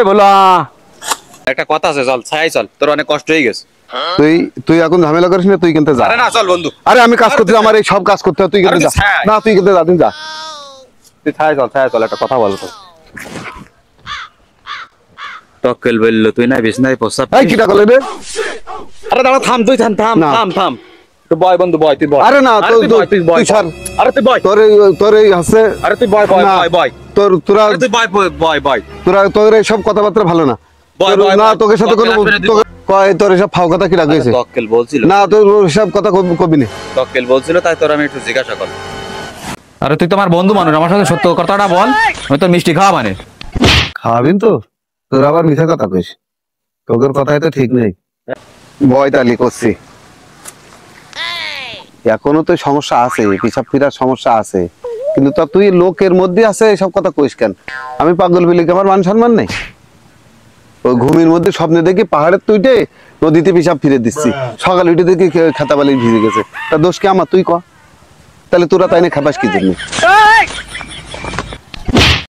বলা একটা কথা আছে, চল ছাই চল, তোর অনেক কষ্ট হয়ে গেছে। তুই এখন ঝামেলা করিস না, তুই কিনতে যা। আরে না চল বন্ধু, আরে আমি কাজ করতে, আমার এই সব কাজ করতে হয়, তুই কিনতে যা। না তুই কিনতে যা, তুই যা, তুই ছাই চল, একটা কথা বল তো। টক্কেল বললো তুই না বিছনায় প্রস্তাব। এই কিটা করলে রে? আরে দাঁড়া, থাম তুই, থাম তো বয় বন্ধু, বয় তুই বয়। আরে না তুই ছাড়। আরে তুই বয়, তোর এই আছে। আরে তুই বয় তোরা তুই বয় তোর এই সব কথাবার্তা ভালো না। না তোকে সাথে কোনো কয় তোর এসব ফাও কথা কি রাখেছে? টক্কেল বলছিল না, তোর সব কথা কবি না। টক্কেল বলছিল, তাই তোর আমি একটু জিজ্ঞাসা করলাম। আরে তুই তোমার বন্ধু মানুষ, আমার সাথে সত্য কথাটা বল, আমি তোর মিষ্টি খাওয়া মানে। খাওয়াবিন তো? তোর আবার মিথ্যা কথা কইস, তোর কথাই তো ঠিক নেই। ভয় তালি করছি, এখনো তো সমস্যা আছে, পিছাব ফিরার সমস্যা আছে, কিন্তু তা তুই লোকের মধ্যে আছে এসব কথা কইস কেন? আমি পাগল বিলি, আমার মান সম্মান নেই? ওই ঘুমের মধ্যে স্বপ্নে দেখি পাহাড়ের তুইটে নদীতে পিছাব ফিরে দিচ্ছি, সকালে উঠে দেখি খেতা বালি ভিজে গেছে, তা দোষ কি আমার? তুই ক, তাহলে তোরা তাই না খাবাস কি জন্য?